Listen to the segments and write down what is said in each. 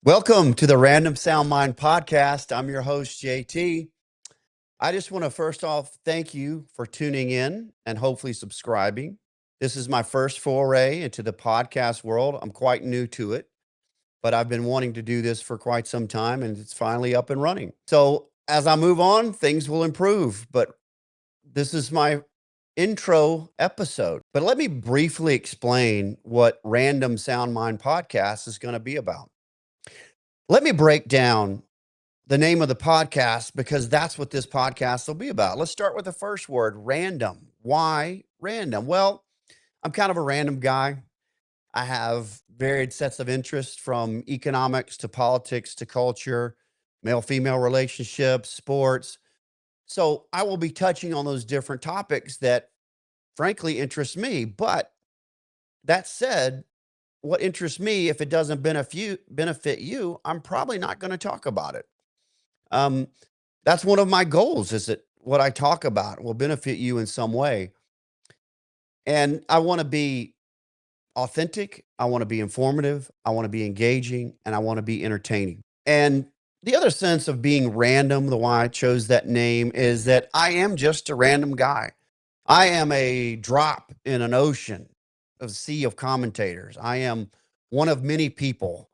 Welcome to the Random Sound Mind podcast. I'm your host, JT. I just want to first off thank you for tuning in and hopefully subscribing. This is my first foray into the podcast world. I'm quite new to it, but I've been wanting to do this for quite some time and it's finally up and running. So as I move on, things will improve, but this is my intro episode. But let me briefly explain what Random Sound Mind podcast is going to be about. Let me break down the name of the podcast because that's what this podcast will be about. Let's start with the first word, random. Why random? Well, I'm kind of a random guy. I have varied sets of interests from economics to politics to culture, male-female relationships, sports. So I will be touching on those different topics that frankly interest me. But that said, what interests me, if it doesn't benefit you, I'm probably not going to talk about it. That's one of my goals, is that what I talk about will benefit you in some way. And I want to be authentic. I want to be informative. I want to be engaging, and I want to be entertaining. And the other sense of being random, the why I chose that name, is that I am just a random guy. I am a drop in an ocean, a sea of commentators. I am one of many people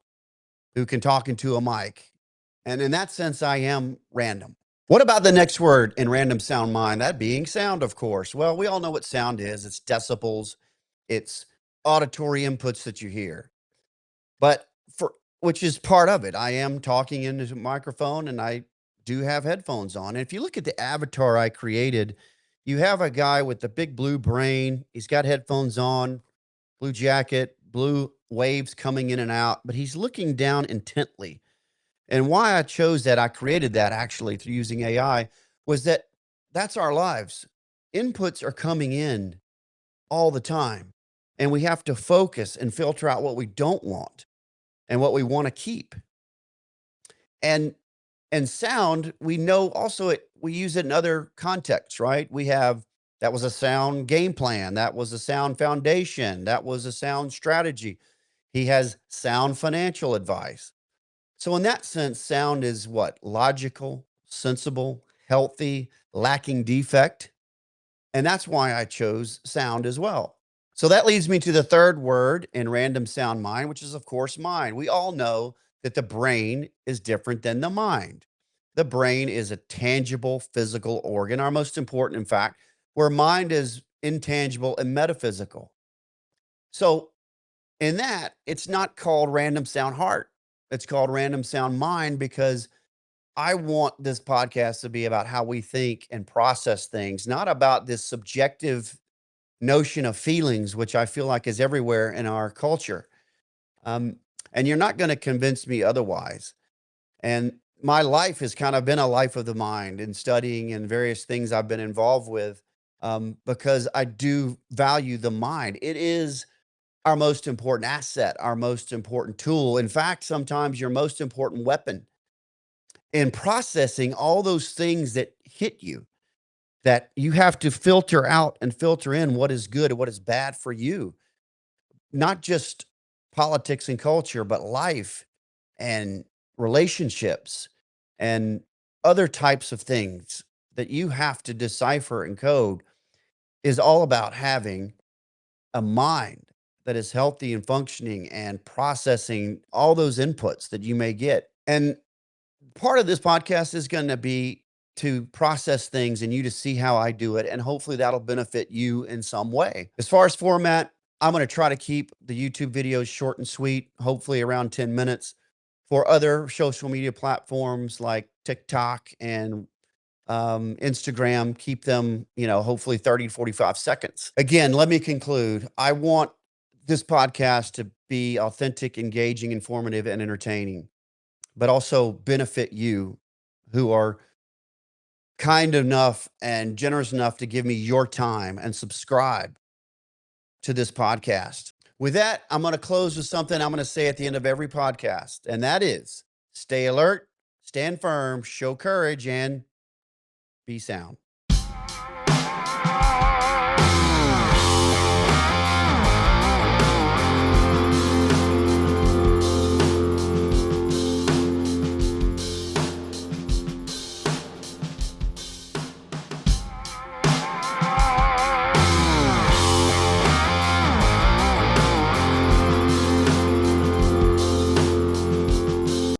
who can talk into a mic. And in that sense, I am random. What about the next word in Random Sound Mind? That being sound, of course. Well, we all know what sound is. It's decibels. It's auditory inputs that you hear. But which is part of it. I am talking into a microphone and I do have headphones on. And if you look at the avatar I created, you have a guy with the big blue brain. He's got headphones on, blue jacket, blue waves coming in and out, but he's looking down intently. And why I chose that, I created that actually through using AI, was that that's our lives. Inputs are coming in all the time, and we have to focus and filter out what we don't want and what we want to keep. And sound, we know also we use it in other contexts, right? We have, that was a sound game plan. That was a sound foundation. That was a sound strategy. He has sound financial advice. So in that sense, sound is what? Logical, sensible, healthy, lacking defect. And that's why I chose sound as well. So that leads me to the third word in Random Sound Mind, which is, of course, mind. We all know that the brain is different than the mind. The brain is a tangible physical organ, our most important, in fact, where mind is intangible and metaphysical. So in that, it's not called Random Sound Heart. It's called Random Sound Mind because I want this podcast to be about how we think and process things, not about this subjective notion of feelings, which I feel like is everywhere in our culture. And you're not going to convince me otherwise. And my life has kind of been a life of the mind and studying and various things I've been involved with because I do value the mind. It is our most important asset, our most important tool. In fact, sometimes your most important weapon in processing all those things that hit you, that you have to filter out and filter in what is good and what is bad for you. Not just politics and culture, but life and relationships and other types of things that you have to decipher and code, is all about having a mind that is healthy and functioning and processing all those inputs that you may get. And part of this podcast is going to be to process things and you to see how I do it. And hopefully that'll benefit you in some way. As far as format, I'm going to try to keep the YouTube videos short and sweet, hopefully around 10 minutes. For other social media platforms like TikTok and Instagram, keep them, hopefully 30 to 45 seconds. Again, let me conclude. I want this podcast to be authentic, engaging, informative, and entertaining, but also benefit you who are kind enough and generous enough to give me your time and subscribe to this podcast. With that, I'm going to close with something I'm going to say at the end of every podcast, and that is stay alert, stand firm, show courage, and be sound.